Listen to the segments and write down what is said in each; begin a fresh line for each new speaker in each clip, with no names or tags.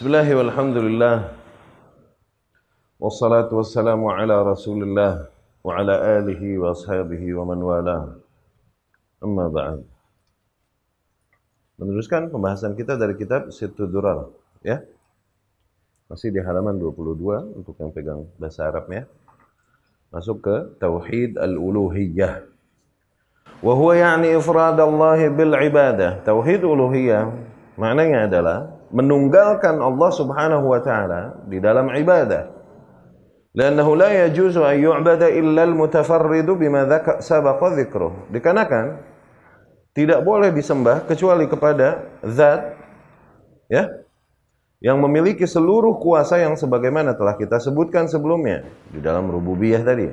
Bismillahirrahmanirrahim. Walhamdulillah. Wassalatu wassalamu ala Rasulillah wa ala alihi wa ashabihi wa man wala. Amma ba'd. Meneruskan pembahasan kita dari kitab Sittud Durar, ya. Masih di halaman 22 untuk yang pegang bahasa Arabnya. Masuk ke tauhid al-uluhiyah. Wa huwa ya'ni ifradallahi bil ibadah. Tauhid uluhiyah maknanya adalah menunggalkan Allah Subhanahu wa taala di dalam ibadah. Li'annahu la yajuzu an yu'bada illa al-mutafarridu bima sabaqa dzikruh. Dikarenakan tidak boleh disembah kecuali kepada zat, ya, yang memiliki seluruh kuasa yang sebagaimana telah kita sebutkan sebelumnya di dalam rububiyah tadi.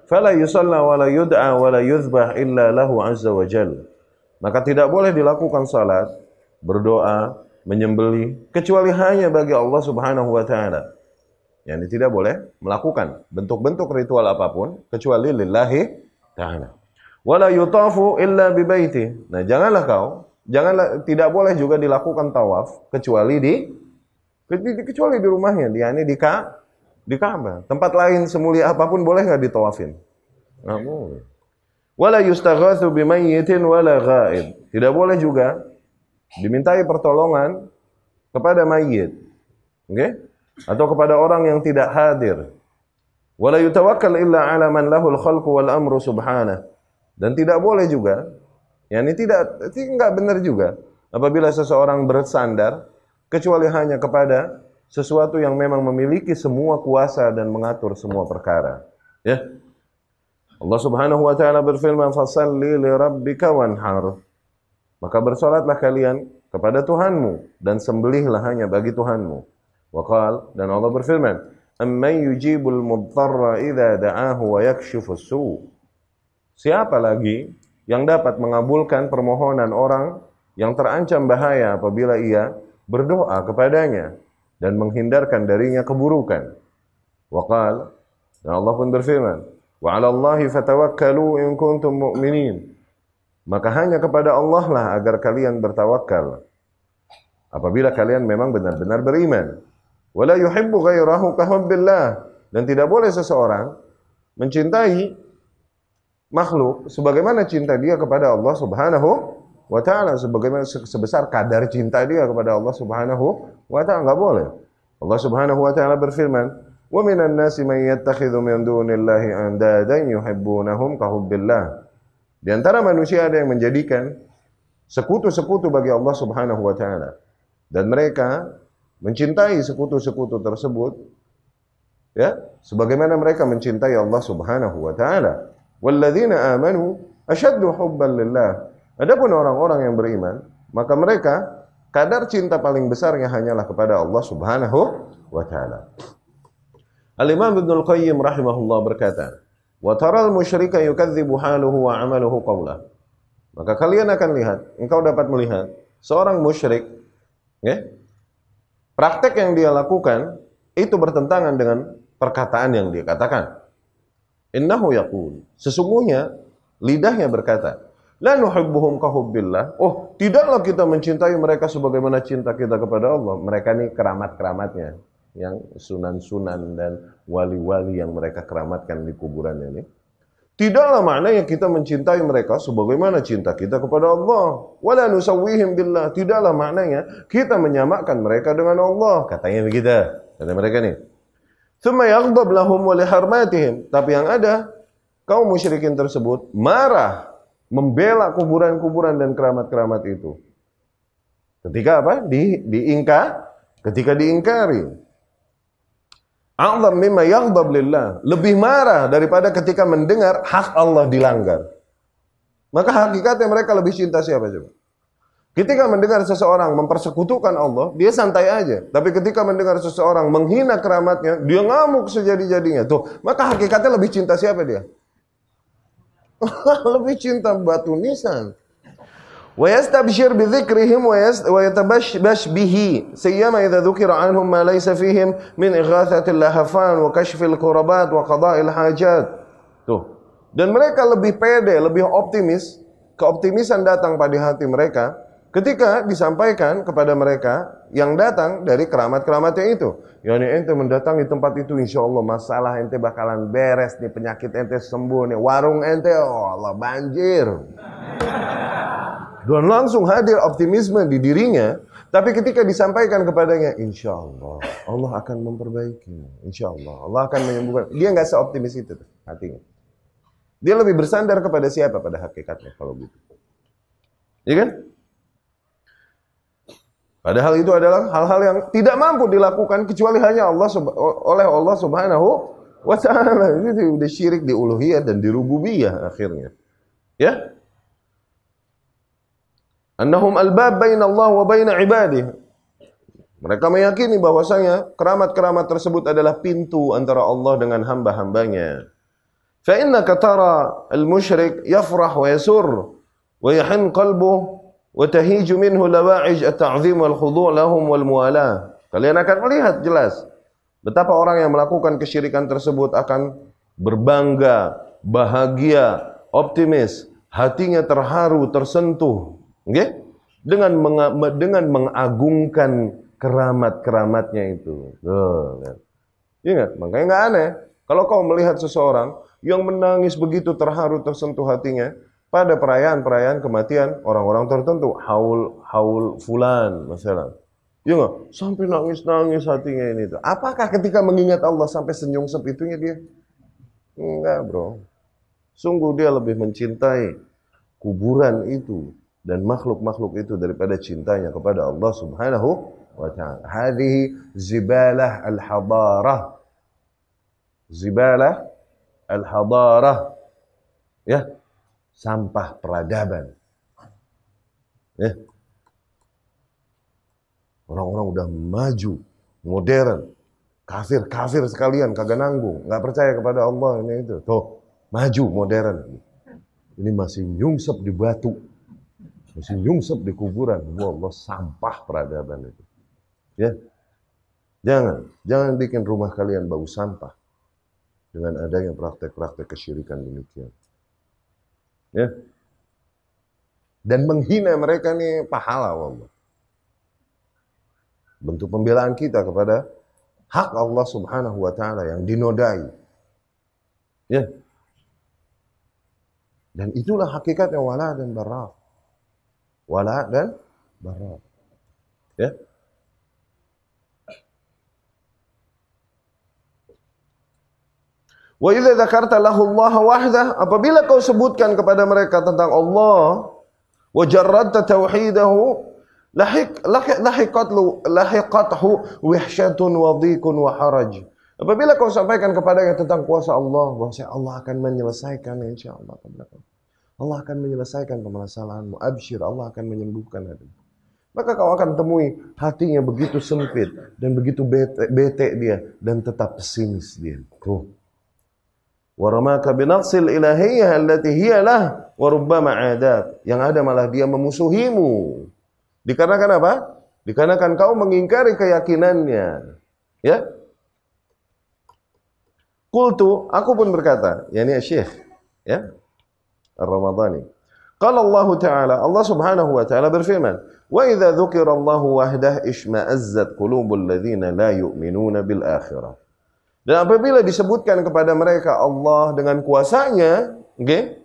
Fala yusalla wa la yud'a wa la yuzbah illa lahu azza wa jalla. Maka tidak boleh dilakukan salat, berdoa, menyembelih kecuali hanya bagi Allah Subhanahu wa taala. Yani tidak boleh melakukan bentuk-bentuk ritual apapun kecuali lillahi taala. Wala yutafu illa bi baiti. Nah, janganlah tidak boleh juga dilakukan tawaf kecuali di rumahnya, yakni di Ka'bah. Tempat lain semulia apapun boleh enggak ditawafin? Enggak boleh. Wala yustaghatsu bimayyitin wala ghaib. Tidak boleh juga dimintai pertolongan kepada mayit, okay? Atau kepada orang yang tidak hadir. Wala yutawakkal illa ala man lahul khalqu wal amru subhanahu. Dan tidak boleh juga, yakni enggak benar juga apabila seseorang bersandar kecuali hanya kepada sesuatu yang memang memiliki semua kuasa dan mengatur semua perkara, ya. Allah Subhanahu wa taala berfirman, "Fashalli li rabbika wanhar." Maka bersolatlah kalian kepada Tuhanmu dan sembelihlah hanya bagi Tuhanmu. Waqal, dan Allah berfirman, "Amman yujibul mudtarra idza da'ahu wa yakshifus su'." Siapa lagi yang dapat mengabulkan permohonan orang yang terancam bahaya apabila ia berdoa kepadanya dan menghindarkan darinya keburukan. Waqal, dan Allah pun berfirman, "Wa 'ala Allahi fatawakkalu in kuntum mu'minin." Maka hanya kepada Allah lah agar kalian bertawakal apabila kalian memang benar-benar beriman. Wala yuhibbu ghairahu kahubbillah. Dan tidak boleh seseorang mencintai makhluk sebagaimana cinta dia kepada Allah Subhanahu wa taala, sebagaimana sebesar kadar cinta dia kepada Allah Subhanahu wa taala, enggak boleh. Allah Subhanahu wa taala berfirman, "Wa minan nasi man yattakhidhu min dunillahi andadan yuhibbunahum kahubbillah." Di antara manusia ada yang menjadikan sekutu-sekutu bagi Allah Subhanahu wa taala, dan mereka mencintai sekutu-sekutu tersebut, ya, sebagaimana mereka mencintai Allah Subhanahu wa taala. Walladzina amanu asyaddu hubban lillah. Adapun orang-orang yang beriman, maka mereka kadar cinta paling besarnya hanyalah kepada Allah Subhanahu wa taala. Al-Imam Ibnul Qayyim rahimahullah berkata, "Wa taral musyrika yukadzibu haluhu wa 'amaluhu qawlah." Maka kalian akan lihat, engkau dapat melihat seorang musyrik, ya, praktek yang dia lakukan itu bertentangan dengan perkataan yang dia katakan. Innahu yaqul, sesungguhnya lidahnya berkata, "La nuhibbuhum kahubbillah." Oh, tidaklah kita mencintai mereka sebagaimana cinta kita kepada Allah. Mereka ini keramat-keramatnya, yang sunan-sunan dan wali-wali yang mereka keramatkan di kuburan ini. Tidaklah maknanya kita mencintai mereka sebagaimana cinta kita kepada Allah. Wala nusawwihim billah. Tidaklah maknanya kita menyamakan mereka dengan Allah. Katanya begitu. Kata mereka nih. Tsumma yaghdab lahum wa liharmatihim. Tapi yang ada, kaum musyrikin tersebut marah, membela kuburan-kuburan dan keramat-keramat itu. Ketika apa? Ketika diingkari. A'zam mimma yaghdab lillah. Lebih marah daripada ketika mendengar hak Allah dilanggar. Maka hakikatnya mereka lebih cinta siapa coba? Ketika mendengar seseorang mempersekutukan Allah, dia santai aja. Tapi ketika mendengar seseorang menghina keramatnya, dia ngamuk sejadi-jadinya. Tuh, maka hakikatnya lebih cinta siapa dia? Lebih cinta batu nisan. Wa yastabshir bi dzikrihim wa yatabashbash bihi sayyama idza dzukira anhum ma laysa fihim min ighathatil lahafan wa kashfil qurabat wa qada'il hajat. Tuh. Dan mereka lebih pede, lebih optimis, keoptimisan datang pada hati mereka ketika disampaikan kepada mereka yang datang dari keramat-keramatnya itu. Yani ente mendatangi tempat itu, insya Allah masalah ente bakalan beres nih, penyakit ente sembuh nih, warung ente, oh Allah banjir. Dan langsung hadir optimisme di dirinya. Tapi ketika disampaikan kepadanya, insya Allah Allah akan memperbaiki, insya Allah Allah akan menyembuhkan. Dia nggak seoptimis itu hatinya. Dia lebih bersandar kepada siapa pada hakikatnya kalau gitu. Iya kan? Padahal itu adalah hal-hal yang tidak mampu dilakukan kecuali hanya oleh Allah Subhanahu wa ta'ala. Ini udah syirik di uluhiyah dan di rububiyah akhirnya. Ya? Annahum albab baina Allah wa baina ibadihi. Mereka meyakini bahwasanya keramat-keramat tersebut adalah pintu antara Allah dengan hamba-hambanya. Fa innaka tara al-musyrik yafrah wa yasur wa yahin qalbuhu wa tahiju minhu lawa'ij at-ta'zim wal khudu' lahum wal muwalah. Kalian akan melihat jelas betapa orang yang melakukan kesyirikan tersebut akan berbangga, bahagia, optimis, hatinya terharu, tersentuh. Okay? Dengan mengagungkan keramat-keramatnya itu. Ingat, makanya nggak aneh kalau kau melihat seseorang yang menangis begitu terharu, tersentuh hatinya pada perayaan-perayaan kematian orang-orang tertentu, haul fulan misalnya. Ya nggak? Sampai nangis-nangis hatinya ini. Apakah ketika mengingat Allah sampai senyum sepitunya dia? Enggak, bro. Sungguh dia lebih mencintai kuburan itu dan makhluk-makhluk itu daripada cintanya kepada Allah Subhanahu wa ta'ala. Hadhihi zibalah al-hadarah. Zibalah al-hadarah. Ya, sampah peradaban. Ya. Orang-orang udah maju, modern, kafir sekalian, kagak nanggung, nggak percaya kepada Allah ini itu. Tuh, maju modern. Ini masih nyungsep di batu. Masih nyungsep di kuburan. Allah, sampah peradaban itu. Ya. Jangan bikin rumah kalian bau sampah dengan adanya praktek-praktek kesyirikan demikian. Ya. Dan menghina mereka nih pahala Allah. Bentuk pembelaan kita kepada hak Allah Subhanahu wa ta'ala yang dinodai. Ya. Dan itulah hakikatnya wala dan bara. Wala dan bara. Ya. Wa idza dzakarta lahu Allah wahdah, apabila kau sebutkan kepada mereka tentang Allah, wa jarradta tauhidahu, lahiqathu wahsyatun wa dhiqun wa haraj. Apabila kau sampaikan kepadanya tentang kuasa Allah, bahwa Allah akan menyelesaikan, insyaallah. Allah akan menyelesaikan permasalahanmu. Absyir, Allah akan menyembuhkan hatimu. Maka kau akan temui hatinya begitu sempit dan begitu bete dia dan tetap pesimis dia. Wa ramaka binaqsil ilahiyyah allati hiya lah wa rubbama 'adat. Yang ada malah dia memusuhimu. Dikarenakan apa? Dikarenakan kau mengingkari keyakinannya. Ya? Qultu, aku pun berkata, yakni Syekh, ya? Ar-Ramadhani. Qala Allah Ta'ala, Allah Subhanahu wa Ta'ala berfirman, "Wa idza dzukira Allahu wahdah ishma'azzat qulubul ladzina la yu'minuna bil akhirah." Dan apabila disebutkan kepada mereka Allah dengan kuasanya, okay,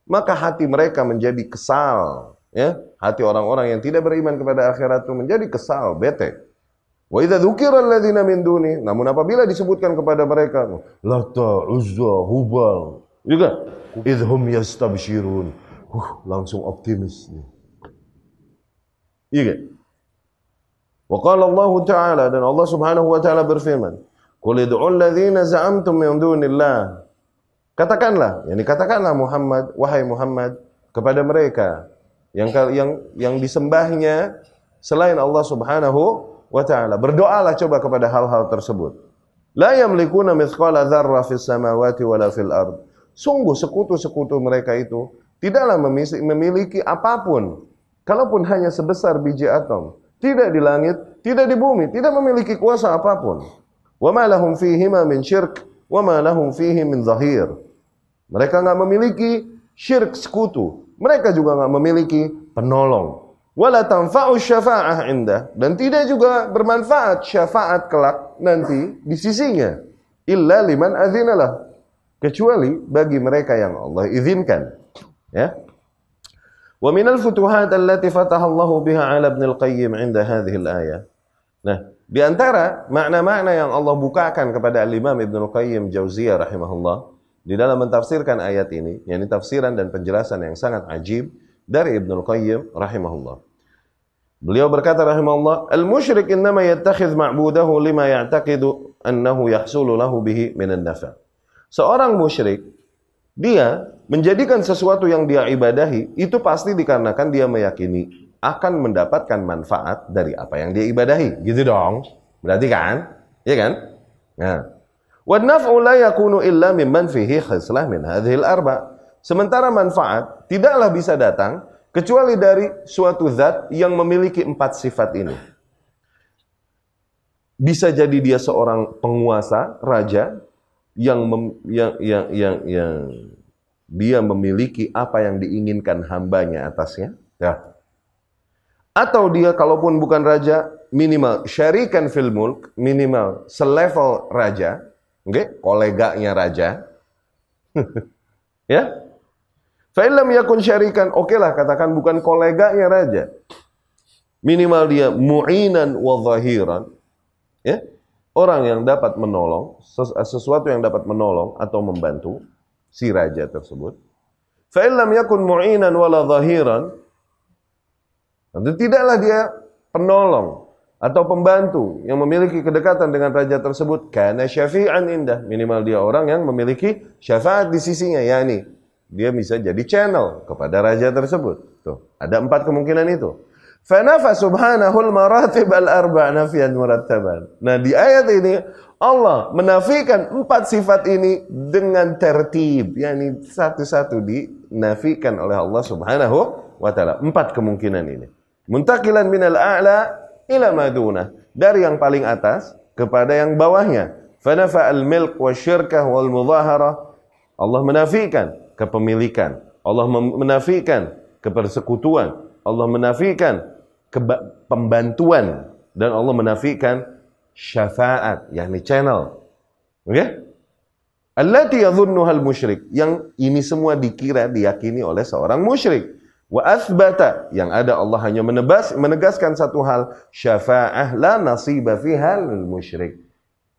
maka hati mereka menjadi kesal. Ya, hati orang-orang yang tidak beriman kepada akhirat itu menjadi kesal, bete. Wa idza dzukira alladziina min duni, namun apabila disebutkan kepada mereka Lata, Uzza, Hubal, juga idhum yastabshirun, langsung optimis. Iya. Wa qala Allah Ta'ala, dan Allah Subhanahu wa Ta'ala berfirman, "Qul ud'u alladziina za'amtum min dunillah." Katakanlah, yakni katakanlah Muhammad, wahai Muhammad, kepada mereka yang disembahnya selain Allah Subhanahu wa ta'ala. Berdoalah coba kepada hal-hal tersebut. La yamlikuna mithqala dzarrah fis samawati wala fil ard. Sungguh sekutu-sekutu mereka itu tidaklah memiliki apapun, kalaupun hanya sebesar biji atom. Tidak di langit, tidak di bumi, tidak memiliki kuasa apapun. Wa ma lahum fihima min syirk wa ma lahum fihi min zahir. Mereka enggak memiliki syirk sekutu. Mereka juga enggak memiliki penolong. Wala tanfa'u syafa'ah indah, dan tidak juga bermanfaat syafaat kelak nanti di sisinya. Illa liman adzinalah, kecuali bagi mereka yang Allah izinkan. Ya. Wa minal futuhat allati fataha Allahu biha 'ala Ibnu Al-Qayyim 'inda hadhihi al-ayah. Nah, di antara makna-makna yang Allah bukakan kepada Al-Imam Ibnu Al-Qayyim Jauziyah rahimahullah di dalam mentafsirkan ayat ini, yakni tafsiran dan penjelasan yang sangat ajib dari Ibnu Al-Qayyim rahimahullah. Beliau berkata rahimahullah, "Al-musyrik innama yattakhidh ma'budahu lima ya'taqidu annahu yahsulu lahu bihi minan nafa'." Seorang musyrik, dia menjadikan sesuatu yang dia ibadahi itu pasti dikarenakan dia meyakini akan mendapatkan manfaat dari apa yang dia ibadahi. Gitu dong. Berarti kan? Iya kan? Nah. Wan naf'u la yakunu illa mimman fihi khislah min hadhil arba'. Sementara manfaat tidaklah bisa datang kecuali dari suatu zat yang memiliki 4 sifat ini. Bisa jadi dia seorang penguasa, raja yang dia memiliki apa yang diinginkan hambanya atasnya. Ya. Atau dia kalaupun bukan raja, minimal syarikan fil mulk, minimal selevel raja, koleganya raja. Ya. Fa illam yakun syarikan, okelah katakan bukan koleganya raja. Minimal dia mu'inan wa zahiran. Ya. Orang yang dapat menolong, sesuatu yang dapat menolong atau membantu si raja tersebut. Fa illam yakun mu'inan wala zahiran, tidaklah dia penolong atau pembantu yang memiliki kedekatan dengan raja tersebut, kana syafi'an indah, minimal dia orang yang memiliki syafaat di sisinya, yakni dia bisa jadi channel kepada raja tersebut. Tuh, ada 4 kemungkinan itu. Fa nafa subhanahul maratib al-arba' nafiyan murattaban. Nah, di ayat ini Allah menafikan 4 sifat ini dengan tertib, yakni satu-satu dinafikan oleh Allah Subhanahu wa taala. 4 kemungkinan ini. Muntaqilan minal a'la ila madunah, dari yang paling atas kepada yang bawahnya. Fa nafa al-milk wasyirkah wal mudhaharah. Allah menafikan kepemilikan, Allah menafikan kepersekutuan, Allah menafikan pembantuan, dan Allah menafikan syafaat, yakni channel. Oke? Allati yadhunnuha al-musyrik, yang ini semua diyakini oleh seorang musyrik. Wa athbata, yang ada Allah hanya menegaskan satu hal, syafa'ah la nasiba fiha lil musyrik,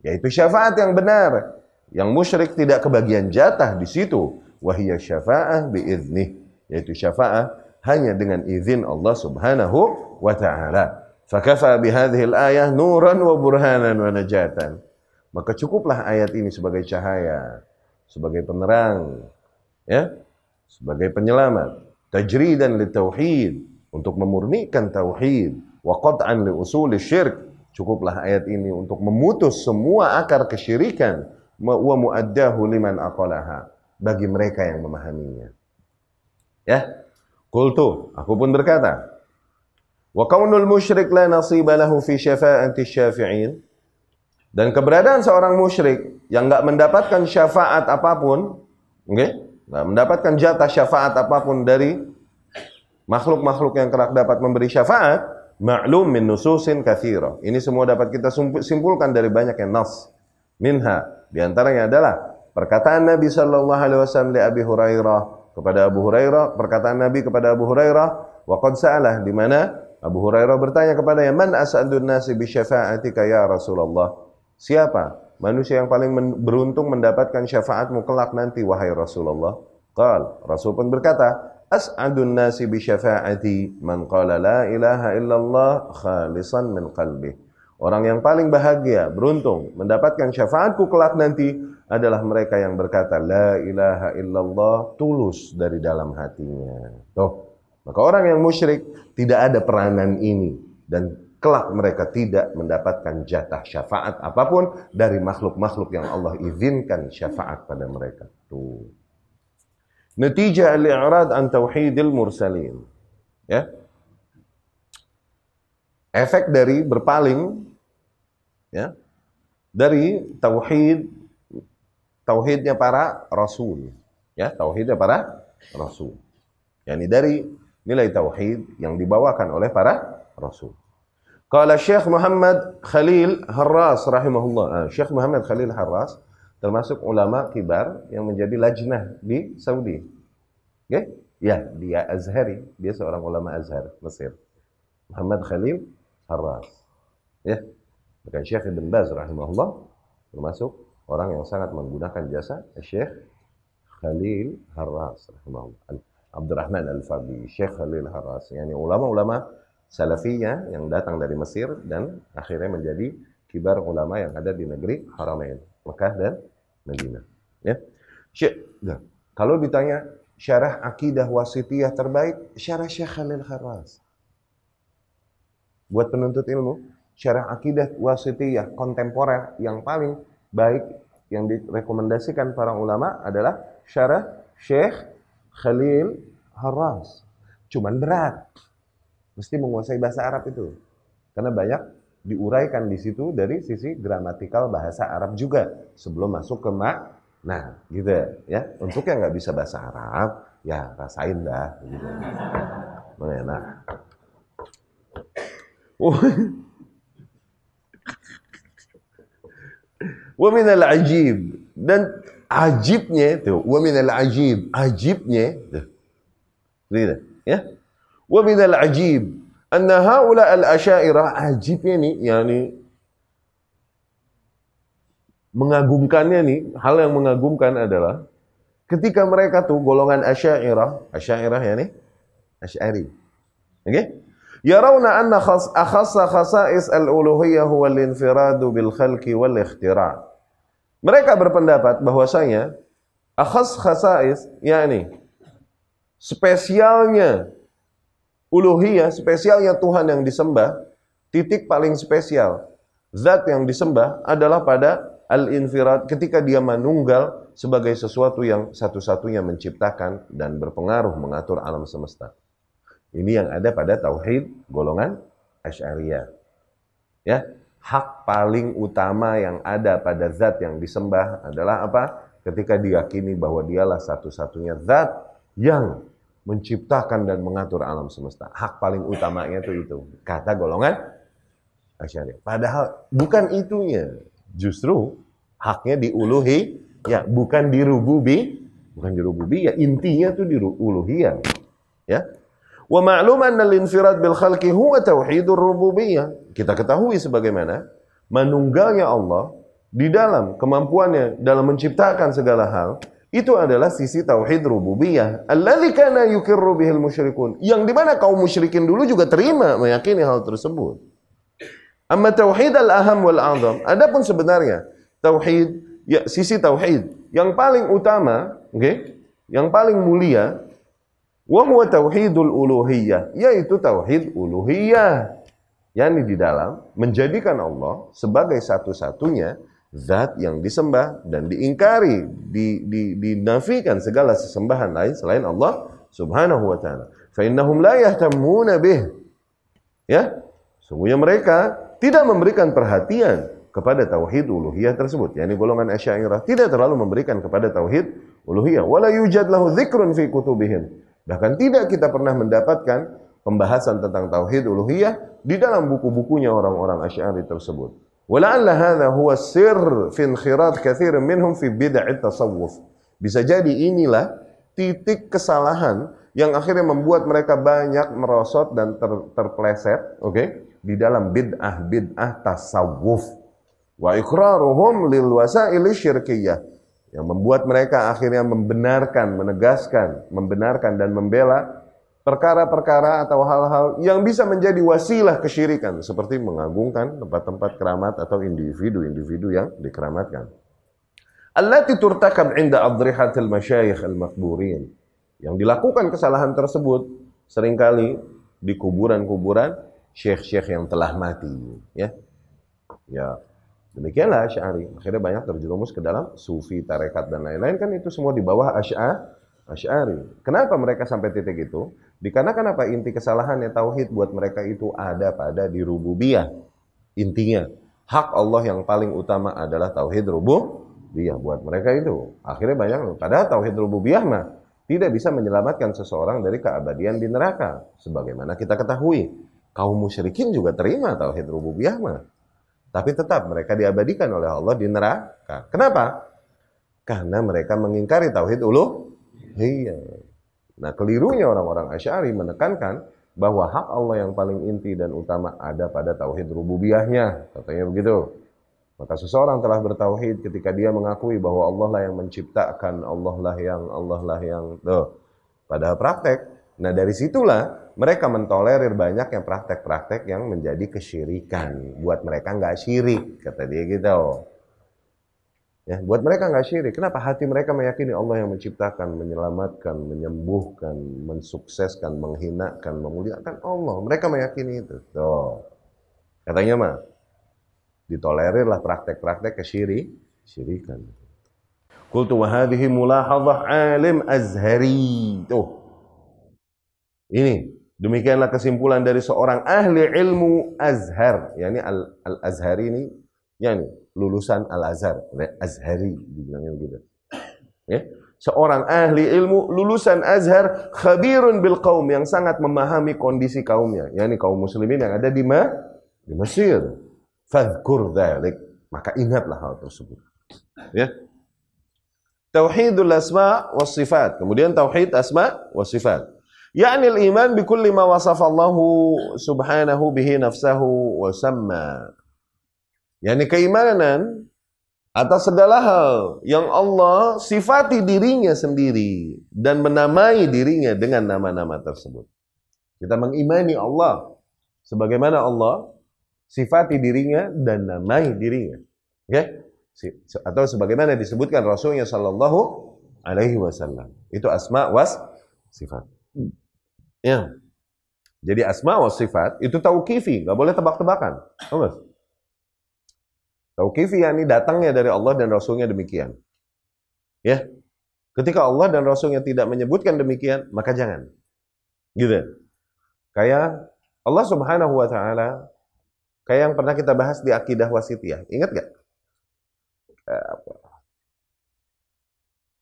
yaitu syafaat yang benar, yang musyrik tidak kebagian jatah di situ. Wa hiya syafa'ah biiznih, yaitu syafaat hanya dengan izin Allah Subhanahu wa taala. Fakafa bihadhihi al-ayah nuran wa burhanan wa najatan. Maka cukuplah ayat ini sebagai cahaya, sebagai penerang, ya, sebagai penyelamat, tajridan litauhid, untuk memurnikan tauhid, wa qat'an li usul syirk. Cukuplah ayat ini untuk memutus semua akar kesyirikan, wa muaddahu liman aqalaha, bagi mereka yang memahaminya. Ya. Qultu, aku pun berkata, wa kaunul musyrik la nasiba lahu fi syafa'ati syafi'in, dan keberadaan seorang musyrik yang enggak mendapatkan syafaat apapun, enggak mendapatkan jatah syafaat apapun dari makhluk-makhluk yang kelak dapat memberi syafaat, ma'lum min nususin katsira. Ini semua dapat kita simpulkan dari banyak yang nas. Minha, di antaranya adalah perkataan Nabi sallallahu alaihi wasallam li Abi Hurairah, kepada Abu Hurairah, perkataan Nabi kepada Abu Hurairah, wa qad sa'alah, di mana Abu Hurairah bertanya kepadanya, man as'adun nasi bi syafa'atika ya Rasulullah? Siapa manusia yang paling beruntung mendapatkan syafaatmu kelak nanti wahai Rasulullah? Qal, Rasul pun berkata, as'adun nasi bi syafa'ati man qala la ilaha illallah khalisan min qalbih. Orang yang paling bahagia, beruntung mendapatkan syafaatku kelak nanti adalah mereka yang berkata la ilaha illallah tulus dari dalam hatinya. Tuh. Maka orang yang musyrik tidak ada peranan ini, dan kelak mereka tidak mendapatkan jatah syafaat apapun dari makhluk-makhluk yang Allah izinkan syafaat pada mereka. Tuh. Natijah al-i'rad an tauhidil mursalin. Ya. Efek dari berpaling, ya, dari tauhidnya para rasul, ya, tauhidnya para rasul. Yani dari Nilai tauhid yang dibawakan oleh para rasul. Qala Syekh Muhammad Khalil Harras rahimahullah. Syekh Muhammad Khalil Harras termasuk ulama kibar yang menjadi lajnah di Saudi. Oke? Ya, dia Azhari, dia seorang ulama Azhar Mesir. Muhammad Khalil Harras. Ya. Bukan Syekh Ibn Baz rahimahullah termasuk orang yang sangat menggunakan jasa Syekh Khalil Harras rahimahullah. Abdurrahman Al-Fabi, Syekh Khalil Harras, yani ulama-ulama Salafiyah yang datang dari Mesir dan akhirnya menjadi kibar ulama yang ada di negeri Haramain, Mekah dan Madinah. Ya. Kalau ditanya syarah akidah wasitiyah terbaik, syarah Syekh Khalil Harras. Buat penuntut ilmu, syarah akidah wasitiyah kontemporer yang paling baik yang direkomendasikan para ulama adalah syarah Syekh Khalil Harras. Cuman berat. Mesti menguasai bahasa Arab itu. Karena banyak diuraikan di situ dari sisi gramatikal bahasa Arab juga sebelum masuk ke nah, gitu ya. Untuk yang nggak bisa bahasa Arab, ya rasain dah gitu. Nah. Wa minal ajib, dan ajibnya itu, wa minal ajibnya tuh. Lihat ya. Wa minal ajib anna haula al-asy'ariyah, ajibnya nih yakni mengagumkannya nih, hal yang mengagumkan adalah ketika mereka tuh golongan asy'ariyah yakni Asy'ari. Oke? Yarawna anna akhassa khasa'is al-uluhiyyah huwa al-infiradu bil khalqi wal ikhtira'. Mereka berpendapat bahwasanya akhas khasa'is yakni spesialnya uluhiyah, spesialnya Tuhan yang disembah, titik paling spesial zat yang disembah adalah pada al-infirad, ketika dia manunggal sebagai sesuatu yang satu-satunya menciptakan dan berpengaruh mengatur alam semesta. Ini yang ada pada tauhid golongan Asy'ariyah. Ya, hak paling utama yang ada pada zat yang disembah adalah apa? Ketika diyakini bahwa dialah satu-satunya zat yang menciptakan dan mengatur alam semesta. Hak paling utamanya itu kata golongan Asy'ariyah. Padahal bukan itunya. Justru haknya di uluhi, ya, bukan di rububi, ya, intinya itu di uluhiyah. Ya. Wa ma'lum anna al-infirad bil khalqi huwa tauhidur rububiyah. Kita ketahui sebagaimana manunggalnya Allah di dalam kemampuannya dalam menciptakan segala hal, itu adalah sisi tauhid rububiyah. Alladzi kana yukirru bihil musyrikun. Yang dimana kaum musyrikin dulu juga terima meyakini hal tersebut. Amma tauhid al-aham wal a'zam. Adapun sebenarnya tauhid, ya, sisi tauhid yang paling utama, okay, yang paling mulia, wa huwa tauhidul uluhiyah, yaitu tauhid uluhiyah. Yakni di dalam menjadikan Allah sebagai satu-satunya zat yang disembah dan diingkari, dinafikan segala sesembahan lain selain Allah Subhanahu wa taala. Fa innahum la yahtammuna bih. Ya, sungguhnya mereka tidak memberikan perhatian kepada tauhid uluhiyah tersebut. Yani golongan Asy'ariyah tidak terlalu memberikan kepada tauhid uluhiyah. Wala yujad lahu dzikrun fi kutubihim. Bahkan tidak kita pernah mendapatkan pembahasan tentang tauhid uluhiyah di dalam buku-bukunya orang-orang Asy'ari tersebut. Wala'alla hadha huwa sirr fi inkhirat katsir minhum fi bid'at tasawuf. Bisa jadi inilah titik kesalahan yang akhirnya membuat mereka banyak merosot dan terpleset, di dalam bid'ah tasawuf. Wa iqraruhum lil wasail syirkiyah, yang membuat mereka akhirnya membenarkan, menegaskan, membenarkan dan membela perkara-perkara atau hal-hal yang bisa menjadi wasilah kesyirikan, seperti mengagungkan tempat-tempat keramat atau individu-individu yang dikeramatkan. Allati turtakab 'inda adrihatil masyayikh al-maqburin. Yang dilakukan kesalahan tersebut seringkali di kuburan-kuburan syekh-syekh yang telah mati, ya. Ya, demikianlah Asy'ari. Akhirnya banyak terjerumus ke dalam sufi, tarekat dan lain-lain, kan itu semua di bawah Asy'ari. Kenapa mereka sampai titik itu? Dikarenakan apa? Inti kesalahannya tauhid buat mereka itu ada pada di rububiyah. Intinya, hak Allah yang paling utama adalah tauhid rububiyah buat mereka itu. Akhirnya banyak, padahal tauhid rububiyah mah tidak bisa menyelamatkan seseorang dari keabadian di neraka. Sebagaimana kita ketahui, kaum musyrikin juga terima tauhid rububiyah mah. Tapi tetap mereka diabadikan oleh Allah di neraka. Kenapa? Karena mereka mengingkari tauhid uluhiyah. Nah, kelirunya orang-orang Asy'ari menekankan bahwa hak Allah yang paling inti dan utama ada pada tauhid rububiyahnya, katanya begitu. Maka seseorang telah bertauhid ketika dia mengakui bahwa Allah lah yang menciptakan, Allah lah yang padahal praktek. Nah, dari situlah mereka mentolerir banyak yang praktek-praktek yang menjadi kesyirikan. Buat mereka nggak syirik, kata dia gitu. Ya, buat mereka nggak syirik. Kenapa? Hati mereka meyakini Allah yang menciptakan, menyelamatkan, menyembuhkan, mensukseskan, menghinakan, memuliakan Allah. Mereka meyakini itu. Tuh. Katanya mah, ditolerirlah praktek-praktek kesyirikan. Qultu wa hadhihi mulahadhah alim azhari. Tuh. Ini, demikianlah kesimpulan dari seorang ahli ilmu Azhar. Yani Al-Azhari ini, yani lulusan Al-Azhar, Azhari dibilangnya begitu. Ya, seorang ahli ilmu lulusan Azhar, khabirun bil qaum, yang sangat memahami kondisi kaumnya, yakni kaum muslimin yang ada di Mesir. Fadhkur dzalik, maka ingatlah hal tersebut. Ya. Tauhidul asma was sifat. Kemudian tauhid asma was sifat. Yakni al-iman bi kulli ma wasafa Allah subhanahu bihi nafsahu wa samma. Yani keimanan atas segala hal yang Allah sifati dirinya sendiri dan menamai dirinya dengan nama-nama tersebut. Kita mengimani Allah sebagaimana Allah sifati dirinya dan namai dirinya. Okay? Atau sebagaimana disebutkan Rasulnya sallallahu alaihi wasallam. Itu asma was sifat. Ya. Jadi asma was sifat itu tauqifi, enggak boleh tebak-tebakan. Tahu? Tauqifi yakni datangnya dari Allah dan Rasulnya demikian. Ya. Ketika Allah dan Rasulnya tidak menyebutkan demikian, maka jangan. Gitu. Kayak Allah Subhanahu wa taala, kayak yang pernah kita bahas di akidah wasitiyah. Ingat gak?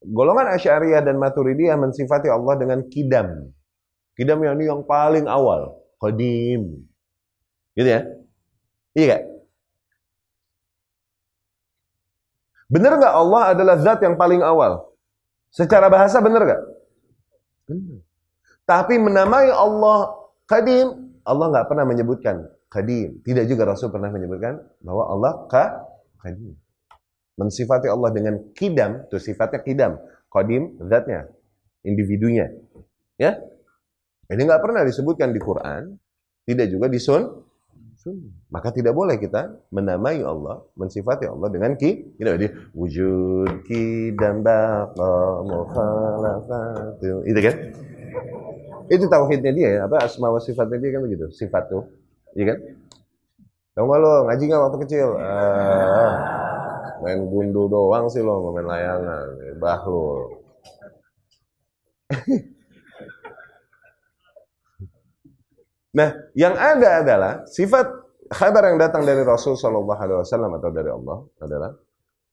Golongan Asy'ariyah dan Maturidiyah mensifati Allah dengan kidam. Kidam yang paling awal, qadim. Gitu ya? Iya gak? Benar nggak Allah adalah zat yang paling awal? Secara bahasa benar nggak? Benar. Tapi menamai Allah Qadim, Allah nggak pernah menyebutkan Qadim. Tidak juga Rasul pernah menyebutkan bahwa Allah Qadim. Mensifati Allah dengan Qidam, itu sifatnya Qidam. Qadim, zatnya, individunya. Ya, ini nggak pernah disebutkan di Quran, tidak juga di Sunnah. Maka tidak boleh kita menamai Allah, mensifati Allah dengan wujud qidam baqa mukhalafatu. Itu kan? Itu tauhidnya dia ya, apa asma wa sifatnya dia kan begitu, sifat tuh. Iya kan? Tahu enggak lo ngaji enggak waktu kecil? Main gundul doang sih lo, main layangan, bahlul. Nah, yang ada adalah sifat khabar yang datang dari Rasul sallallahu alaihi wasallam atau dari Allah adalah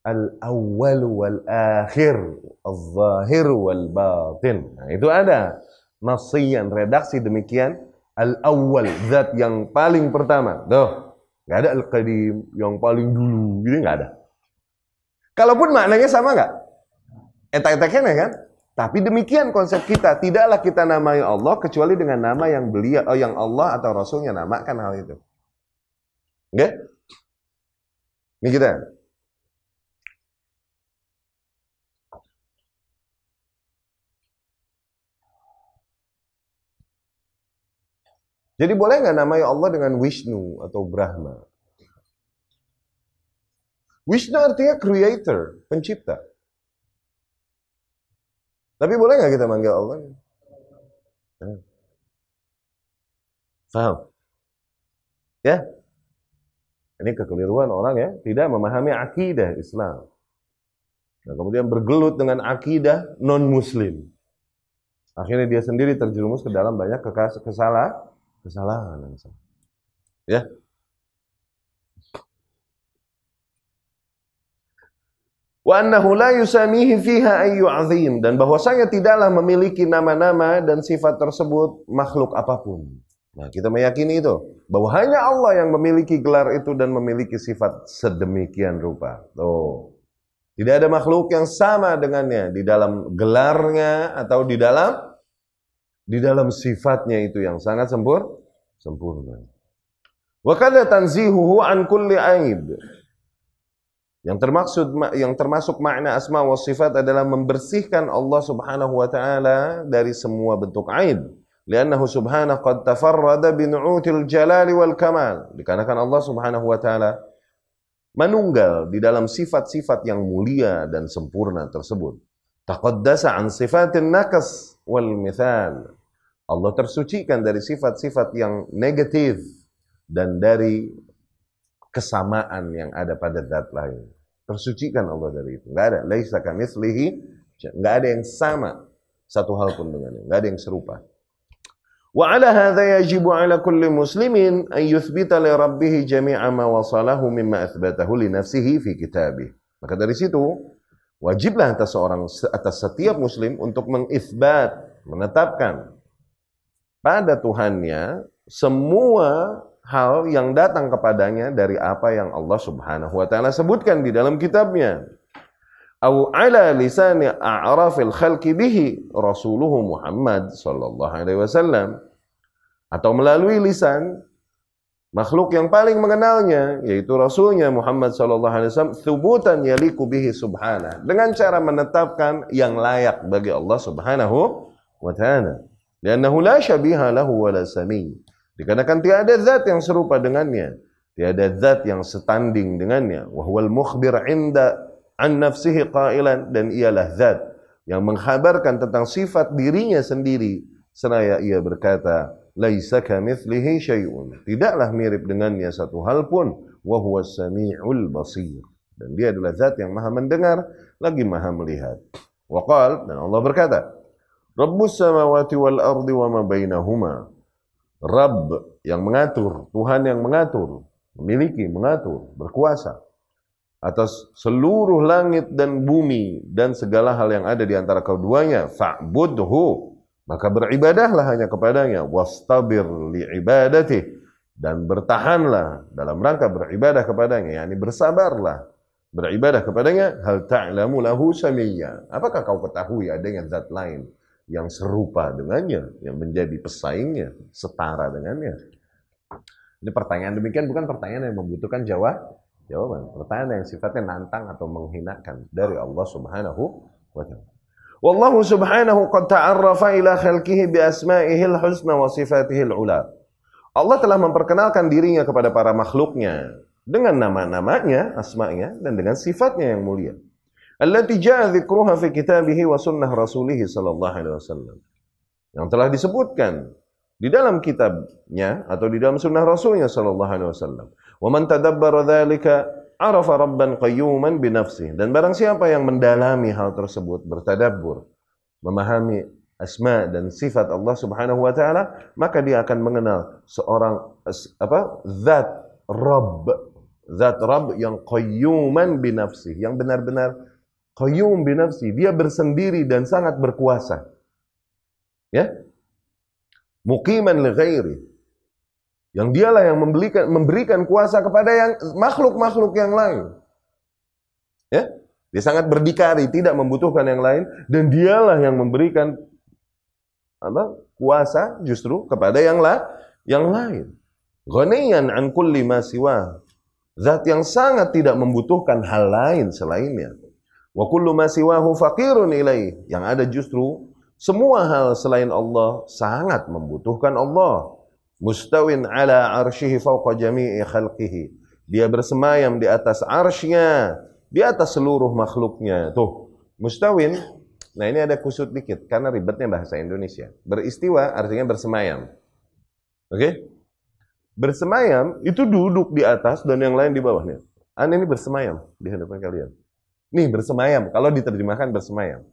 al-awwal wal akhir, al-zahir wal batin. Nah, itu ada nasiyan redaksi demikian, al-awwal, zat yang paling pertama. Tuh, enggak ada al-qadim yang paling dulu, gitu enggak ada. Kalaupun maknanya sama enggak? Etak-etaknya kan? Tapi demikian konsep kita, tidaklah kita namai Allah kecuali dengan nama yang yang Allah atau Rasulnya namakan hal itu. Oke? Ini kita. Jadi boleh nggak namai Allah dengan Vishnu atau Brahma? Vishnu artinya creator, pencipta. Tapi boleh nggak kita manggil Allah? Paham? Ya? Ini kekeliruan orang ya, tidak memahami akidah Islam. Nah, kemudian bergelut dengan akidah non-muslim. Akhirnya dia sendiri terjerumus ke dalam banyak kesalahan. Ya? Wa annahu la yusamihi fiha ayyu azim, dan bahwasanya tidaklah memiliki nama-nama dan sifat tersebut makhluk apapun. Nah, kita meyakini itu, bahwa hanya Allah yang memiliki gelar itu dan memiliki sifat sedemikian rupa. Tidak ada makhluk yang sama dengannya di dalam gelarnya atau di dalam sifatnya itu yang sangat sempurna. Wa kadza tanzihuhu an kulli aib. Yang termasuk makna asma wa sifat adalah membersihkan Allah Subhanahu wa taala dari semua bentuk aib. Li'annahu subhanahu qad tafarrada bi nu'util jalali wal kamal. Dikarenakan Allah Subhanahu wa taala manunggal di dalam sifat-sifat yang mulia dan sempurna tersebut. Taqaddasa an sifatin naqas wal mithal. Allah tersucikan dari sifat-sifat yang negatif dan dari kesamaan yang ada pada zat lain. Tersucikan Allah dari itu. Enggak ada. Laisa kamitslihi, enggak ada yang sama satu hal pun dengannya. Enggak ada yang serupa. Wa ala hadza yajibu ala kulli muslimin an yuthbita li rabbih jami'a ma wasalahu mimma athbatahu li nafsihi fi kitabih. Maka dari situ wajiblah atas setiap muslim untuk mengisbat, menetapkan pada Tuhannya semua hal yang datang kepadanya dari apa yang Allah Subhanahu wa taala sebutkan di dalam kitabnya. Au ala lisani a'rafil khalqi bihi rasuluhu Muhammad sallallahu alaihi wasallam, atau melalui lisan makhluk yang paling mengenalnya yaitu rasulnya Muhammad sallallahu alaihi wasallam, thubutan yaliku bihi subhanahu, dengan cara menetapkan yang layak bagi Allah Subhanahu wa taala. Li'annahu la syabiha lahu wa la sami. Dikarenakan tiada zat yang serupa dengannya, tiada zat yang setanding dengannya. Wa huwal mukhbir 'inda an nafsihi qailan, dan ialah zat yang menghabarkan tentang sifat dirinya sendiri seraya ia berkata, laisa kamitslihi syai'un, tidaklah mirip dengannya satu hal pun, wa huwas samiul basir, dan dia adalah zat yang maha mendengar lagi maha melihat. Wa qala, dan Allah berkata, Rabbus samawati wal ardi wa ma bainahuma. Rabb yang mengatur, Tuhan yang mengatur, memiliki, mengatur, berkuasa atas seluruh langit dan bumi dan segala hal yang ada di antara keduanya. Fa'budhu, maka beribadahlah hanya kepadanya. Wastabir li'ibadatih, dan bertahanlah dalam rangka beribadah kepadanya, yakni bersabarlah beribadah kepadanya. Hal ta'lamu lahu samiyya, apakah kau ketahui adanya zat lain yang serupa dengannya, yang menjadi pesaingnya, setara dengannya? Ini pertanyaan demikian bukan pertanyaan yang membutuhkan jawaban. Pertanyaan yang sifatnya nantang atau menghinakan dari Allah Subhanahu wa ta'ala. Wallahu subhanahu qad ta'arrafa ila khalqihi bi asma'ihil husna wa sifatihil ula. Allah telah memperkenalkan dirinya kepada para makhluknya dengan nama-namanya, asma'nya, dan dengan sifatnya yang mulia. Allati ja'a dzikruha fi kitabihi wa sunnah rasulih sallallahu alaihi wasallam, yang telah disebutkan di dalam kitabnya atau di dalam sunnah rasulnya sallallahu alaihi wasallam. Wa man tadabbara dzalika arafa rabban qayyuman bi nafsihi, dan barang siapa yang mendalami hal tersebut, bertadabbur, memahami asma dan sifat Allah Subhanahu wa taala, maka dia akan mengenal seorang zat Rabb yang qayyuman bi nafsihi, yang benar-benar qayyum bi nafsi, dia bersendiri dan sangat berkuasa. Ya? Muqiman li ghairi, yang dialah yang memberikan kuasa kepada yang makhluk-makhluk yang lain. Ya? Dia sangat berdikari, tidak membutuhkan yang lain, dan dialah yang memberikan kuasa justru kepada yang lain. Ghaniyan an kulli ma siwa, zat yang sangat tidak membutuhkan hal lain selainnya. Wa kullu ma siwahu faqirun ilaih, yang ada justru semua hal selain Allah sangat membutuhkan Allah. Mustawin ala arsyihi fawqa jami'i khalqihi, dia bersemayam di atas arsy-Nya, di atas seluruh makhluknya. Tuh, mustawin. Nah, ini ada kusut dikit karena ribetnya bahasa Indonesia. Beristiwa artinya bersemayam. Oke? Bersemayam itu duduk di atas dan yang lain di bawahnya. Anda ini bersemayam di hadapan kalian. Nih, bersemayam, kalau diterjemahkan bersemayam,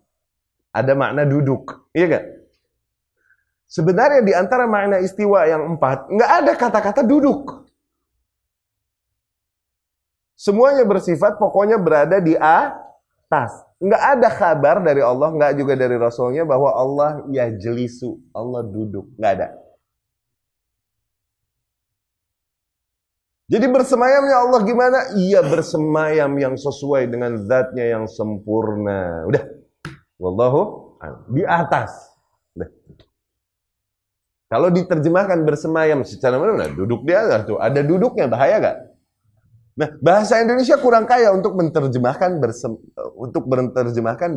ada makna duduk, iya gak? Sebenarnya di antara makna istiwa yang 4, nggak ada kata-kata duduk. Semuanya bersifat pokoknya berada di atas. Nggak ada kabar dari Allah, nggak juga dari Rasulnya bahwa Allah yajlisu, Allah duduk. Nggak ada. Jadi bersemayamnya Allah gimana? Iya, bersemayam yang sesuai dengan zatnya yang sempurna. Udah. Wallahu di atas. Udah. Kalau diterjemahkan bersemayam secara mana? Duduk di atas tuh. Ada duduknya, bahaya gak? Nah, bahasa Indonesia kurang kaya untuk menerjemahkan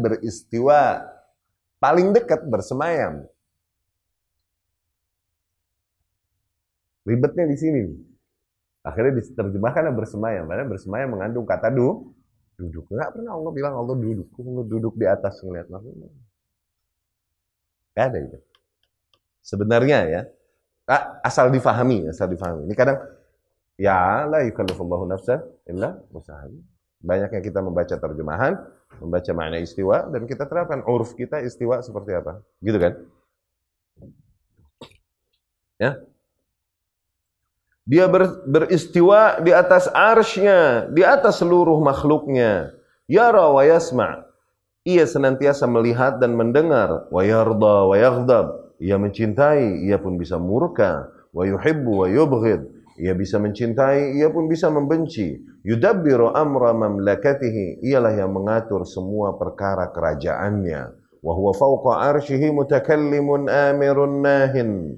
beristiwa. Paling dekat bersemayam. Ribetnya di sini nih. Akhirnya diterjemahkan bersemayam. Karena bersemayam mengandung kata duduk. Nggak pernah Allah bilang Allah duduk. Allah duduk di atas ngeliat makhluk. Nggak ada itu. Sebenarnya ya, asal difahami. Ini kadang, ya la yukallifullahu nafsan illa wus'aha. Banyak yang kita membaca terjemahan, membaca makna istiwa, dan kita terapkan uruf kita istiwa seperti apa. Gitu kan? Ya. Dia beristiwa di atas arsy-Nya, di atas seluruh makhluknya. Yara wa yasma'. Ia senantiasa melihat dan mendengar. Wa yarda wa yaghdab. Ia mencintai, ia pun bisa murka. Wa yuhibbu wa yubghid. Ia bisa mencintai, ia pun bisa membenci. Yudabbiru amra mamlakatihi. Ialah yang mengatur semua perkara kerajaannya. Wa huwa fawqa arsyihi mutakallimun amirun nahin.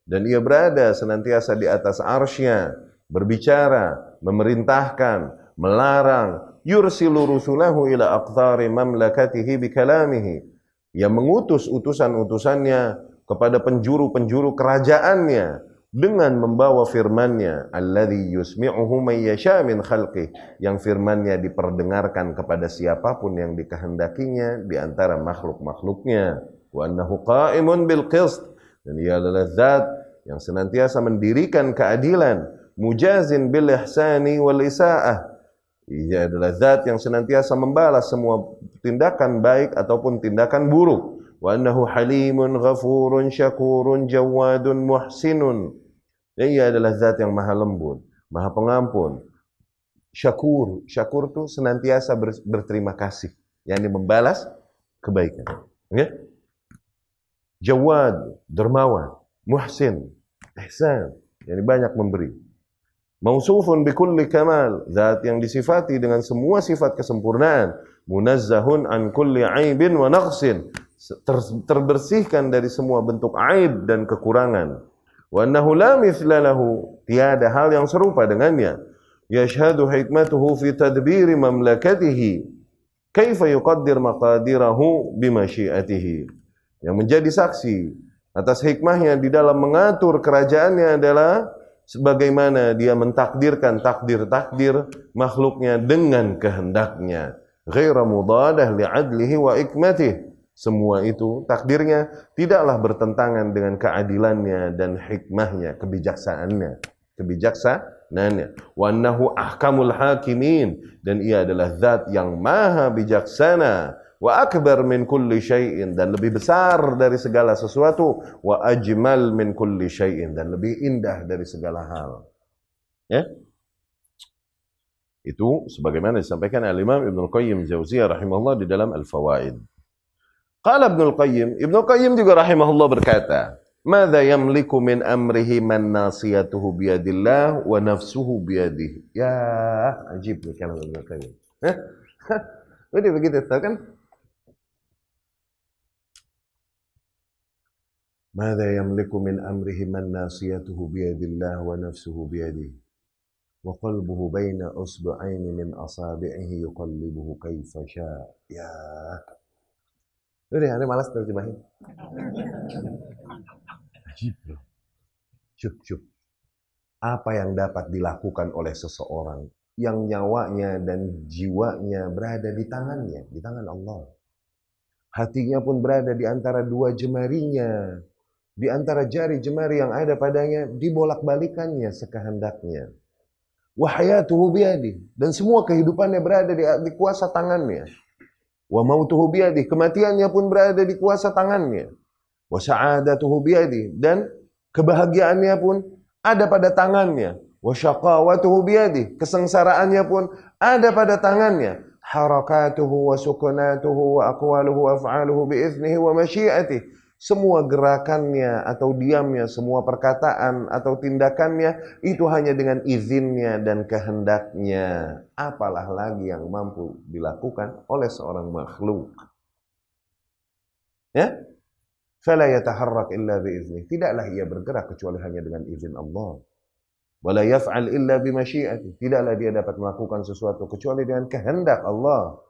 Dan ia berada senantiasa di atas arsy-Nya, berbicara, memerintahkan, melarang. Yursilu rusulahu ila aqthari mamlakatihi bikalamihi. Ia mengutus utusan-utusannya kepada penjuru-penjuru kerajaannya dengan membawa firman-Nya, alladzi yusmi'uhu may yasha min khalqih, yang firman-Nya diperdengarkan kepada siapapun yang dikehendakinya di antara makhluk-makhluknya. Wa annahu qa'imun bil qist. Dan ia adalah zat yang senantiasa mendirikan keadilan, mujazin bil ihsani wal isa'ah. Ia adalah zat yang senantiasa membalas semua tindakan baik ataupun tindakan buruk. Wa annahu halimun ghafurun syakurun jawadun muhsinun. Dan ia adalah zat yang maha lembut, maha pengampun. Syakur itu senantiasa berterima kasih, yakni membalas kebaikan. Okay? Jawad, dermawan, muhsin, ihsan, yang banyak memberi. Mausufun bikulli kamal, zat yang disifati dengan semua sifat kesempurnaan. Munazzahun an kulli aibin wa naqsin, terbersihkan dari semua bentuk aib dan kekurangan. Wa annahu la mithla lahu, tiada hal yang serupa dengannya. Yashhadu hikmatuhu fi tadbiri mamlakatihi, kaifa yuqaddir maqadirahu bimasyiatihi. Yang menjadi saksi atas hikmahnya di dalam mengatur kerajaannya adalah sebagaimana dia mentakdirkan takdir-takdir makhluknya dengan kehendaknya. Ghaira mudadah li'adlihi wa hikmatih. Semua itu takdirnya tidaklah bertentangan dengan keadilannya dan hikmahnya, kebijaksanaannya. Wa annahu ahkamul hakimin, dan ia adalah zat yang maha bijaksana. Wa akbar min kulli syai'in, dan lebih besar dari segala sesuatu. Wa ajmal min kulli syai'in, dan lebih indah dari segala hal. Ya? Itu sebagaimana disampaikan oleh Imam Ibnu Qayyim Jauziyah rahimahullah di dalam Al-Fawaid. Qala Ibnu Qayyim juga rahimahullah berkata, "Madza yamliku min amrihi man nasiyatuhu biyadillah wa nafsuhu biyadihi." Ya, ajib kalau Ibnu Qayyim. Udah begitu tahu kan? Madza yamliku min amrihi man nasiyatuhu biyadillah wa nafsuhu biyadihi wa qalbuhu baina usbu'aini min asabi'ihi yuqallibuhu kaifa syaa. Ya. Udah, ada malas terjemahin. Ajib, bro. Syuk. Apa yang dapat dilakukan oleh seseorang yang nyawanya dan jiwanya berada di tangannya, di tangan Allah. Hatinya pun berada di antara dua jemarinya, di antara jari jemari yang ada padanya, dibolak-balikannya sekehendaknya. Wa hayatuhu biyadi, dan semua kehidupannya berada di kuasa tangannya. Wa mautuhu biyadi, kematiannya pun berada di kuasa tangannya. Wa sa'adatuhu biyadi, dan kebahagiaannya pun ada pada tangannya. Wa syaqawatuhu biyadi, kesengsaraannya pun ada pada tangannya. harakatuhu wa sukunatuhu wa aqwaluhu wa af'aluhu biiznihi wa masyiatih. Semua gerakannya atau diamnya, semua perkataan atau tindakannya itu hanya dengan izinnya dan kehendaknya. Apalah lagi yang mampu dilakukan oleh seorang makhluk. Ya? Fala yataharrak illa biiznih. Tidaklah ia bergerak kecuali hanya dengan izin Allah. Wala yaf'al illa bimasyiatih. Tidaklah dia dapat melakukan sesuatu kecuali dengan kehendak Allah.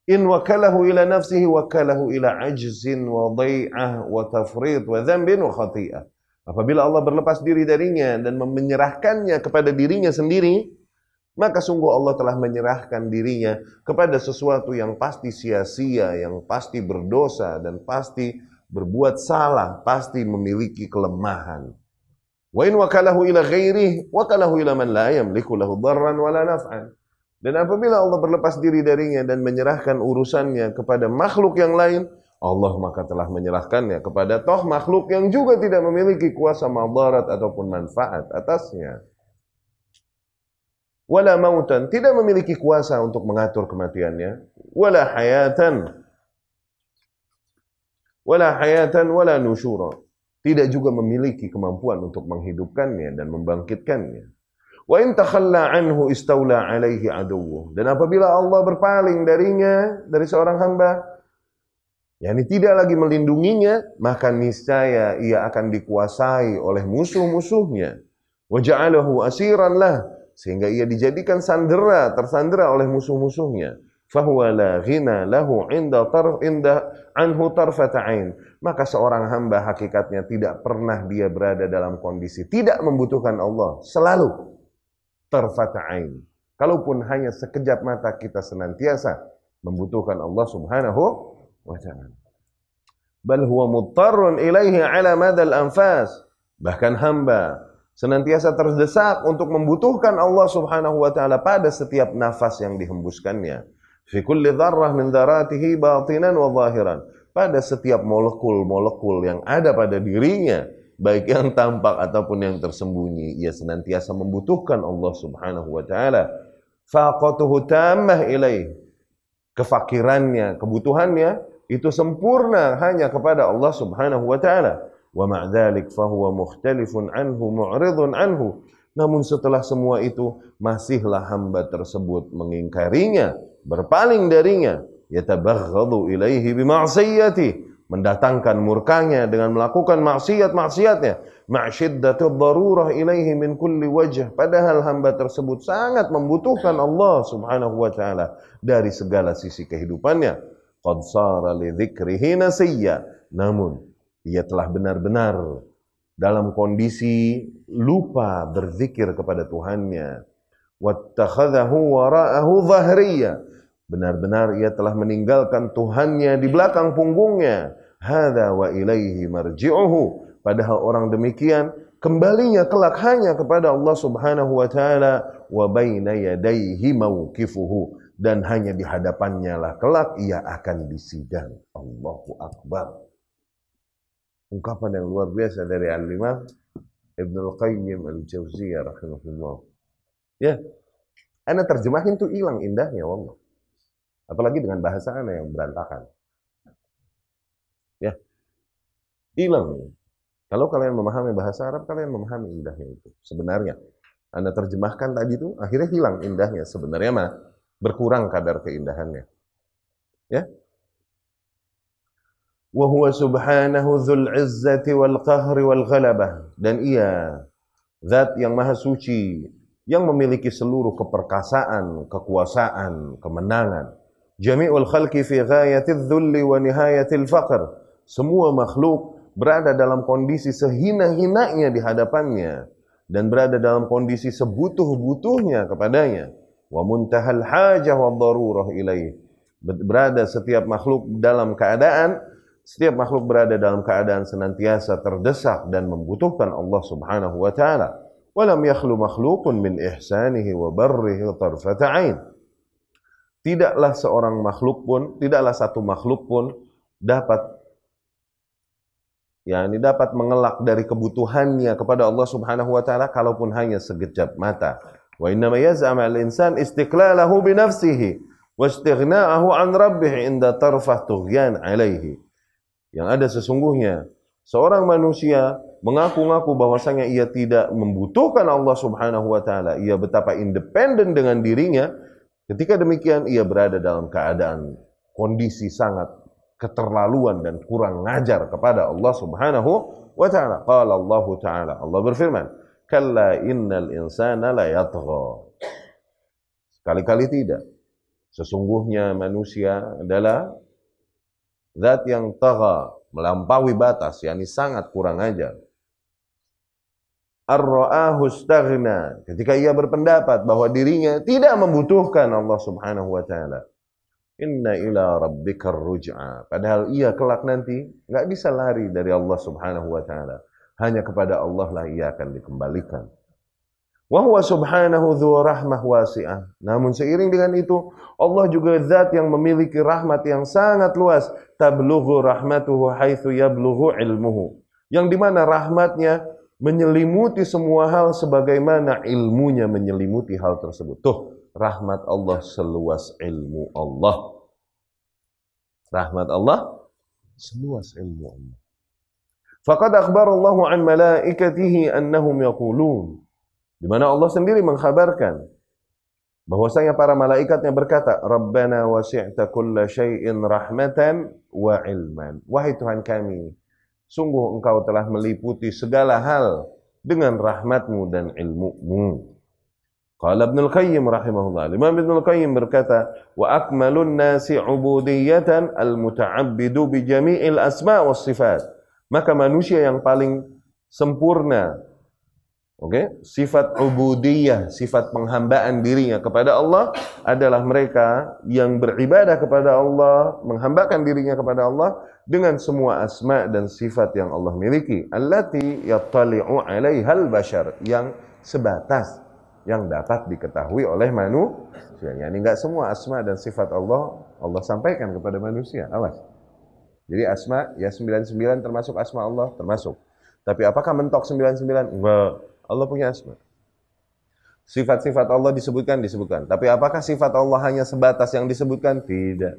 In wakalahu ila nafsihi wakalahu ila ajzin wa dhai'ah wa tafrid wa dhanbin wa khati'ah. Apabila Allah berlepas diri darinya dan menyerahkannya kepada dirinya sendiri, maka sungguh Allah telah menyerahkan dirinya kepada sesuatu yang pasti sia-sia, yang pasti berdosa dan pasti berbuat salah, pasti memiliki kelemahan. Wa in wakalahu ila ghairihi wakalahu ila man la yamliku lahu dharran wa la naf'an. Dan apabila Allah berlepas diri darinya dan menyerahkan urusannya kepada makhluk yang lain, Allah maka telah menyerahkannya kepada toh makhluk yang juga tidak memiliki kuasa madarat ataupun manfaat atasnya. Wala mautan, tidak memiliki kuasa untuk mengatur kematiannya. Wala hayatan wala nusyura. Tidak juga memiliki kemampuan untuk menghidupkannya dan membangkitkannya. Wa in takhalla anhu istawla alaihi aduwwuh. Dan apabila Allah berpaling darinya, dari seorang hamba, yakni tidak lagi melindunginya, maka niscaya ia akan dikuasai oleh musuh-musuhnya. Wa ja'alahu asiran lah, sehingga ia dijadikan tersandera oleh musuh-musuhnya. Fahuwa la ghina lahu inda anhu tarfata ain. Maka seorang hamba hakikatnya tidak pernah dia berada dalam kondisi tidak membutuhkan Allah, selalu tarfata ain. Kalaupun hanya sekejap mata kita senantiasa membutuhkan Allah Subhanahu wa ta'ala. Bal huwa muttarrun ilaihi ala madal anfas. Bahkan hamba senantiasa terdesak untuk membutuhkan Allah Subhanahu wa ta'ala pada setiap nafas yang dihembuskannya. Fi kulli dzarrah min dzaratihi batinan wa zahiran. Pada setiap molekul-molekul yang ada pada dirinya, baik yang tampak ataupun yang tersembunyi, ia senantiasa membutuhkan Allah Subhanahu wa ta'ala. Faqatuhu tammah ilaih. Kefakirannya, kebutuhannya itu sempurna hanya kepada Allah Subhanahu wa ta'ala. Wa ma'dzalik fahuwa mukhtalifun anhu mu'ridun anhu. Namun setelah semua itu masihlah hamba tersebut mengingkarinya, berpaling darinya, yatabaghadu ilaihi bima'siyati, mendatangkan murkanya dengan melakukan maksiat-maksiatnya, ma'syiddatu darurah ilaihi min kulli wajh, padahal hamba tersebut sangat membutuhkan Allah Subhanahu wa ta'ala dari segala sisi kehidupannya. Qad sara li dzikrihi nasiyya, namun ia telah benar-benar dalam kondisi lupa berzikir kepada Tuhannya. Wattakhadhahu wara'ahu dhahriyya, benar-benar ia telah meninggalkan Tuhannya di belakang punggungnya. Hadza wa ilaihi marji'uhu, padahal orang demikian kembalinya kelak hanya kepada Allah Subhanahu wa ta'ala. Wa baina yadayhi mauqifuhu, dan hanya di hadapannya lah kelak ia akan disidang. Allahu Akbar. Ungkapan yang luar biasa dari Al-Imam Ibnul Qayyim Al-Jauziyah rahimahullah. Ya, ana terjemahin tuh hilang indahnya wallah. Apalagi dengan bahasa ana yang berantakan. Ya, hilang. Kalau kalian memahami bahasa Arab, kalian memahami indahnya itu. Sebenarnya, ana terjemahkan tadi itu, akhirnya hilang indahnya. Sebenarnya mah berkurang kadar keindahannya. Ya. Wa huwa subhanahu dzul izzati wal qahri wal ghalabah, dan ia zat yang maha suci yang memiliki seluruh keperkasaan, kekuasaan, kemenangan. Jami'ul khalqi fi ghayatiz dzulli wa nihayatil faqr. Semua makhluk berada dalam kondisi sehina-hinanya di hadapannya dan berada dalam kondisi sebutuh-butuhnya kepadanya. Wa muntahal hajah wa darurah ilaih. Setiap makhluk berada dalam keadaan senantiasa terdesak dan membutuhkan Allah Subhanahu wa ta'ala. Walam yakhlu makhlukun min ihsanihi wa barrihi tarfata ain. Tidaklah satu makhluk pun dapat mengelak dari kebutuhannya kepada Allah Subhanahu wa ta'ala kalaupun hanya sekejap mata. Wa innama yaz'am al-insan istiqlalahu bi nafsihi wastighna'ahu 'an rabbih inda tarfah tughyan 'alaihi. Yang ada sesungguhnya seorang manusia mengaku-ngaku bahwasanya ia tidak membutuhkan Allah Subhanahu wa taala. Ia betapa independen dengan dirinya. Ketika demikian ia berada dalam keadaan kondisi sangat keterlaluan dan kurang ngajar kepada Allah Subhanahu wa taala. Qala Allah taala, Allah berfirman, "Kalla innal insana la yatgha." Sekali-kali tidak. Sesungguhnya manusia adalah zat yang tagha, melampaui batas, yakni sangat kurang ajar. Ar-ra'ahu istaghna, ketika ia berpendapat bahwa dirinya tidak membutuhkan Allah Subhanahu wa taala. Inna ila rabbikar ruj'a, padahal ia kelak nanti enggak bisa lari dari Allah Subhanahu wa taala. Hanya kepada Allah lah ia akan dikembalikan. Wa huwa subhanahu dzu rahmah wasi'ah. Namun seiring dengan itu, Allah juga zat yang memiliki rahmat yang sangat luas. Tablughu rahmatuhu haitsu yablughu ilmuhu. Yang dimana rahmatnya menyelimuti semua hal sebagaimana ilmunya menyelimuti hal tersebut. Tuh, rahmat Allah seluas ilmu Allah. Rahmat Allah seluas ilmu Allah. Faqad akhbarallahu an malaikatihi annahum yaqulun. Di mana Allah sendiri mengkhabarkan bahwasanya para malaikatnya berkata, Rabbana wasi'ta kulla syai'in rahmatan wa ilman. Wahai Tuhan kami, sungguh Engkau telah meliputi segala hal dengan rahmatmu dan ilmumu. Qala Ibnul Qayyim rahimahullah. Imam Ibnul Qayyim berkata, wa akmalun nasi ubudiyatan al-muta'abbidu bi jami'il asma' was sifat. Maka manusia yang paling sempurna, sifat ubudiyah, sifat penghambaan dirinya kepada Allah adalah mereka yang beribadah kepada Allah, menghambakan dirinya kepada Allah dengan semua asma dan sifat yang Allah miliki. Allati yattali'u 'alaihal bashar, yang sebatas yang dapat diketahui oleh manusia. Yani enggak semua asma dan sifat Allah sampaikan kepada manusia. Awas. Jadi asma ya 99 termasuk asma Allah, termasuk. Tapi apakah mentok 99? Enggak. Allah punya asma. Sifat-sifat Allah disebutkan. Tapi apakah sifat Allah hanya sebatas yang disebutkan? Tidak.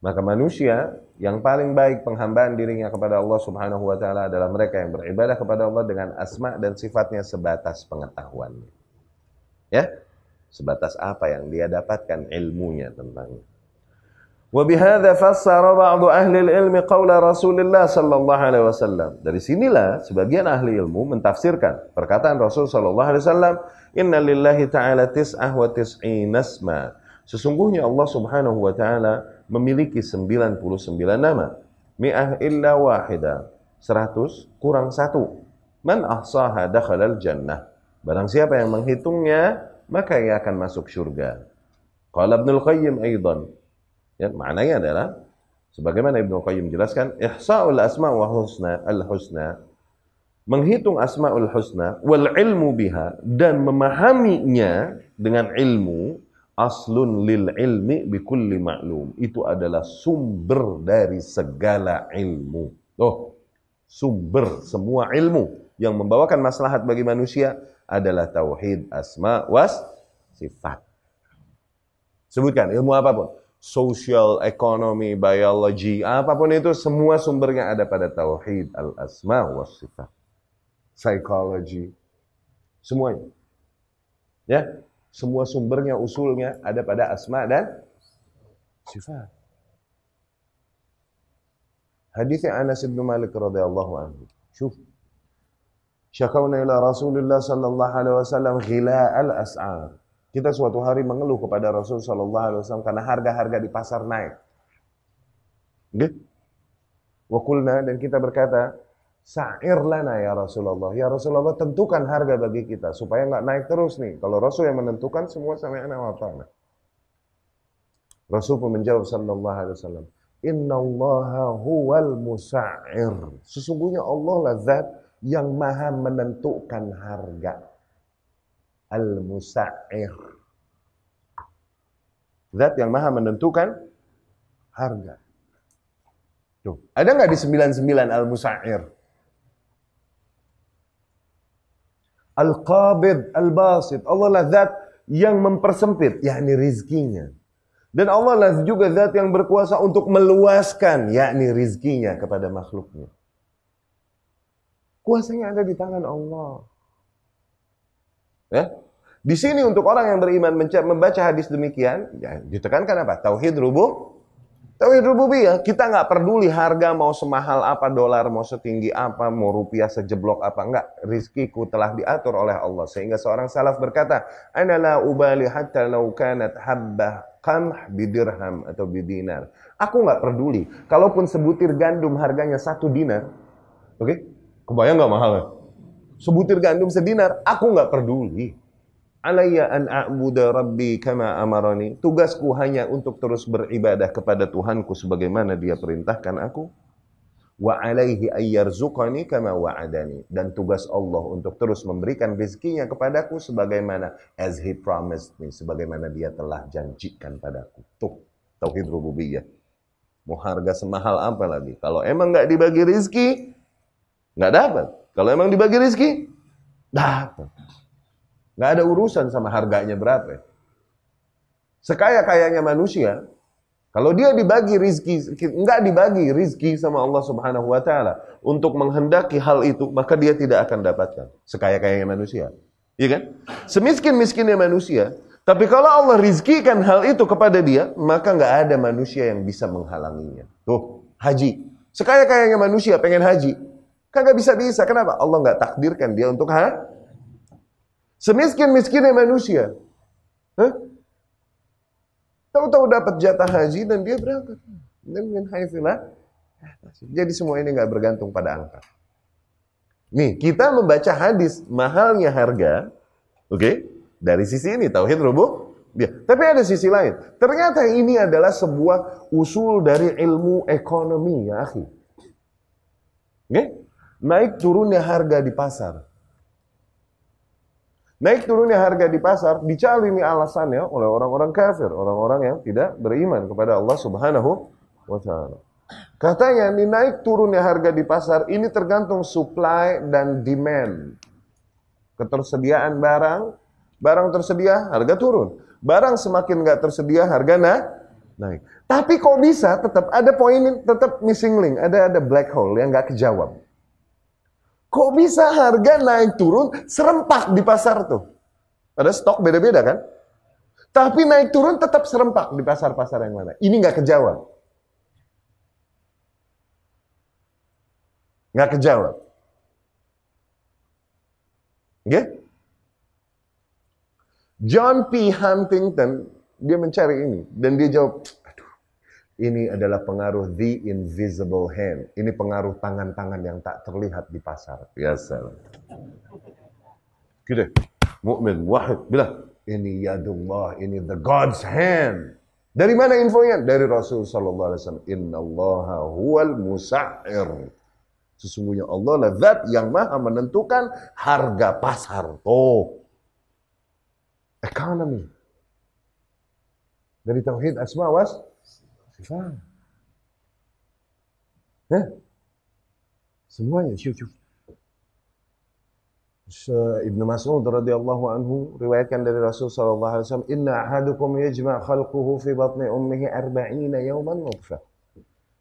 Maka manusia yang paling baik penghambaan dirinya kepada Allah Subhanahu wa taala adalah mereka yang beribadah kepada Allah dengan asma dan sifatnya sebatas pengetahuan. Ya? Sebatas apa yang dia dapatkan ilmunya tentangnya. وبهذا فسر بعض أهل العلم قول رسول الله صلى الله عليه وسلم. Dari sinilah sebagian ahli ilmu mentafsirkan perkataan Rasul sallallahu alaihi wasallam, "Inna lillahi ta'ala tis'ah wa tis'ina asma." Sesungguhnya Allah Subhanahu wa taala memiliki 99 nama. Mi'ah illa wahida. 100 kurang 1. Man ahsaha dakhalal jannah. Barang siapa yang menghitungnya, maka ia akan masuk surga. Qala Ibnul Qayyim aidan. Ya, maknanya adalah sebagaimana Ibnu Qayyim jelaskan, ihsa'ul asma wa husna al-husna, menghitung asmaul husna wal ilmu biha, dan memahaminya dengan ilmu, aslun lil ilmi bi kulli ma'lum, itu adalah sumber dari segala ilmu. Sumber semua ilmu yang membawakan maslahat bagi manusia adalah tauhid asma was sifat. Sebutkan ilmu apapun, social, ekonomi, biologi, apapun itu, semua sumbernya ada pada tauhid al-asma wa sifat. Psikologi, semuanya. Ya, semua sumbernya, usulnya ada pada asma dan sifat. Hadits Anas bin Malik radhiyallahu anhu. Syuf. Syakawna ila Rasulullah sallallahu alaihi wasallam ghila'al as'ar. Kita suatu hari mengeluh kepada Rasul sallallahu alaihi wasallam karena harga-harga di pasar naik. Wa qulna, dan kita berkata, sa'ir lana ya Rasulullah. Ya Rasulullah, tentukan harga bagi kita supaya enggak naik terus nih. Kalau Rasul yang menentukan, semua sami'na wa ata'na. Rasul pun menjawab sallallahu alaihi wasallam, innallaha huwal musa'ir. Sesungguhnya Allah lah zat yang maha menentukan harga. Al-musa'ir, zat yang maha menentukan harga. Tuh, ada nggak di 99 al-musa'ir? Al-qabid, al-basit. Allah lah zat yang mempersempit, yakni rizkinya. Dan Allah lah juga zat yang berkuasa untuk meluaskan, yakni rizkinya kepada makhluknya. Kuasanya ada di tangan Allah. Ya? Di sini untuk orang yang beriman membaca hadis demikian, ya, ditekankan apa? Tauhid rububiyah. Kita nggak peduli harga mau semahal apa, dolar mau setinggi apa, mau rupiah sejeblok apa, enggak. Rizkiku telah diatur oleh Allah. Sehingga seorang salaf berkata, ana la ubali hatta law kanat habbah qamh bidirham atau bidinar. Aku nggak peduli. Kalaupun sebutir gandum harganya 1 dinar, oke? Kebayang nggak mahal? Sebutir gandum sedinar, aku nggak peduli. Alayya an a'budu rabbi kama amarani. Tugasku hanya untuk terus beribadah kepada Tuhanku sebagaimana Dia perintahkan aku. Wa alaihi ayyarzuqani kama wa'adani. Dan tugas Allah untuk terus memberikan rezekinya kepadaku sebagaimana as he promised me, sebagaimana Dia telah janjikan padaku. Tuh, tauhid rububiyah. Mau harga semahal apa lagi? Kalau emang nggak dibagi rezeki, nggak dapat. Kalau emang dibagi rezeki, dapat. Nggak ada urusan sama harganya berapa. Sekaya-kayanya manusia, kalau dia dibagi rizki, nggak dibagi rizki sama Allah Subhanahu Wa Taala untuk menghendaki hal itu, maka dia tidak akan dapatkan. Sekaya-kayanya manusia, iya kan? Semiskin-miskinnya manusia, tapi kalau Allah rizkikan hal itu kepada dia, maka nggak ada manusia yang bisa menghalanginya. Tuh, haji. Sekaya-kayanya manusia pengen haji, kagak bisa-bisa. Kenapa? Allah nggak takdirkan dia untuk Semiskin-miskinnya manusia. Tahu-tahu dapat jatah haji dan dia berangkat. Jadi semua ini nggak bergantung pada angka. Nih, kita membaca hadis mahalnya harga, oke? Dari sisi ini, tauhid rububiyah. Tapi ada sisi lain. Ternyata ini adalah sebuah usul dari ilmu ekonomi, ya akhi. Oke? Naik turunnya harga di pasar. Naik turunnya harga di pasar dicari ini alasannya oleh orang-orang kafir, orang-orang yang tidak beriman kepada Allah Subhanahu wa Ta'ala. Katanya ini naik turunnya harga di pasar ini tergantung supply dan demand. Ketersediaan barang tersedia, harga turun. Barang semakin nggak tersedia, harga naik. Tapi kok bisa tetap ada poin, tetap missing link, ada black hole yang nggak kejawab. Kok bisa harga naik turun serempak di pasar tuh? Ada stok beda-beda kan? Tapi naik turun tetap serempak di pasar-pasar yang mana? Ini nggak kejawab. Nggak kejawab. Oke? John P. Huntington, dia mencari ini. Dan dia jawab, ini adalah pengaruh the invisible hand. Ini pengaruh tangan-tangan yang tak terlihat di pasar. Biasa. Gitu. Mukmin wahid bilang, ini yadullah, ini the God's hand. Dari mana infonya? Dari Rasul sallallahu alaihi wasallam. Innallaha huwal musa'ir. Sesungguhnya Allah lah zat yang maha menentukan harga pasar. Oh. Economy. Dari tauhid asma was sifat. Semuanya syukur. Ibnu Mas'ud radhiyallahu anhu riwayatkan dari Rasul sallallahu alaihi wasallam, "Inna ahadukum yajma' khalquhu fi batni ummihi 40 yawman nutfah."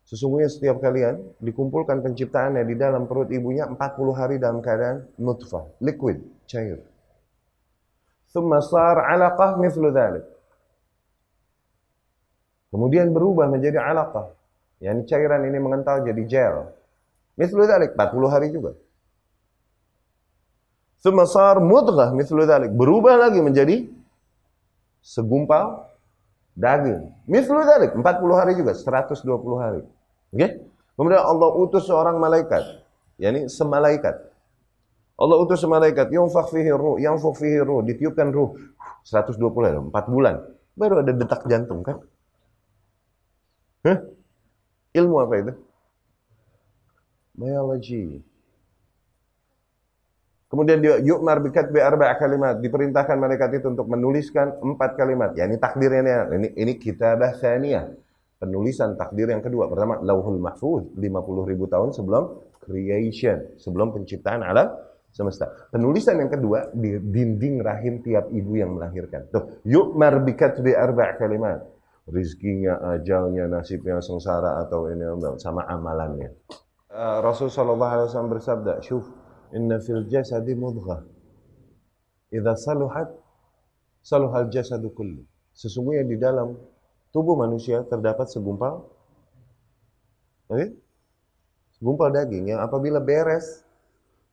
Sesungguhnya setiap kalian dikumpulkan penciptaannya di dalam perut ibunya 40 hari dalam keadaan nutfah, liquid, cair. Tsumma sar 'alaqah mithlu dzalik. Kemudian berubah menjadi alaqah. Yani cairan ini mengental jadi gel. Mithlu dzalik 40 hari juga. Tsumma sar mudghah mithlu dzalik. Berubah lagi menjadi segumpal daging. Mithlu dzalik 40 hari juga, 120 hari. Oke? Kemudian Allah utus seorang malaikat, yani semalaikat. Allah utus semalaikat, yunfakh fihi ruh, ditiupkan ruh. 120 hari, 4 bulan. Baru ada detak jantung kan? Ilmu apa itu? Biology. Kemudian dia yu'mar bikatbi 4 kalimat, diperintahkan malaikat itu untuk menuliskan 4 kalimat. Ya ini takdirnya ini kitabah tsaniyah. Penulisan takdir yang kedua. Pertama Lauhul Mahfuz 50.000 tahun sebelum creation, sebelum penciptaan alam semesta. Penulisan yang kedua di dinding rahim tiap ibu yang melahirkan. Tuh, yu'mar bikatbi arba' kalimat. Rizkinya, ajalnya, nasibnya, sengsara atau ini sama amalannya. Rasulullah SAW bersabda, "Syuf, inna fil jasadi mudghah. Idza saluhat saluhal jasadu kullu." Sesungguhnya di dalam tubuh manusia terdapat segumpal segumpal daging yang apabila beres,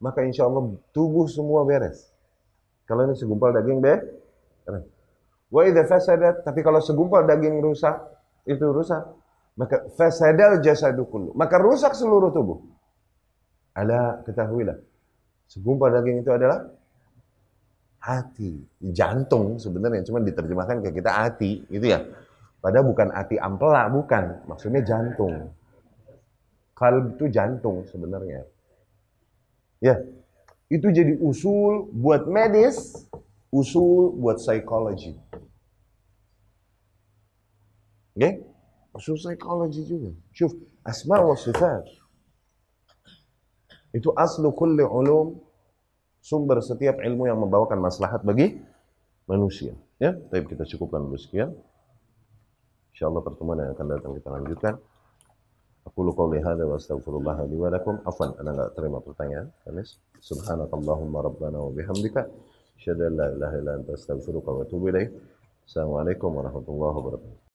maka insya Allah tubuh semua beres. Kalau ini segumpal daging beres. Wa idza fasadat, tapi kalau segumpal daging rusak, maka fasadal jasadu kullu, maka rusak seluruh tubuh. Ala, ketahuilah, segumpal daging itu adalah hati, jantung sebenarnya, cuma diterjemahkan ke kita hati, gitu ya. Padahal bukan hati ampela, bukan. Maksudnya jantung. Qalb itu jantung sebenarnya. Ya, itu jadi usul buat medis, usul buat psikologi. Oke? Usul psikologi juga. Syuf, asma wa sifat. Itu aslu kulli ulum, sumber setiap ilmu yang membawakan maslahat bagi manusia. Ya, tapi kita cukupkan dulu sekian. Insyaallah pertemuan yang akan datang kita lanjutkan. Aku qouli hadza wa astaghfirullah li wa lakum. Afwan, ana enggak terima pertanyaan. Kamis. Subhanakallahumma rabbana wa bihamdika asyhadu an la ilaha illa anta astaghfiruka wa atubu ilaik. Assalamualaikum warahmatullahi wabarakatuh.